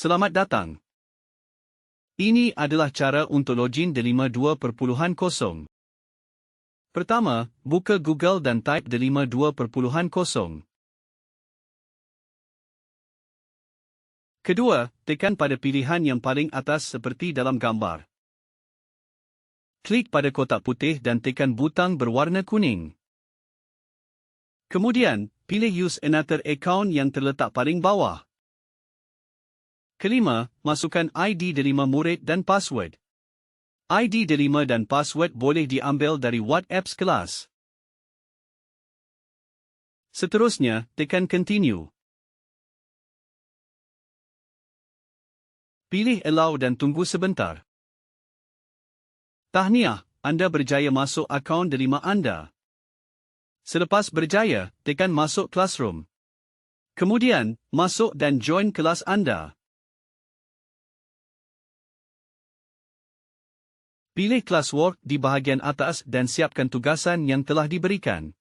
Selamat datang. Ini adalah cara untuk login Delima 2.0. Pertama, buka Google dan type Delima 2.0. Kedua, tekan pada pilihan yang paling atas seperti dalam gambar. Klik pada kotak putih dan tekan butang berwarna kuning. Kemudian, pilih Use Another Account yang terletak paling bawah. Kelima, masukkan ID Delima murid dan password. ID Delima dan password boleh diambil dari WhatsApp kelas. Seterusnya, tekan Continue. Pilih Allow dan tunggu sebentar. Tahniah, anda berjaya masuk akaun Delima anda. Selepas berjaya, tekan Masuk Classroom. Kemudian, masuk dan join kelas anda. Pilih Classwork di bahagian atas dan siapkan tugasan yang telah diberikan.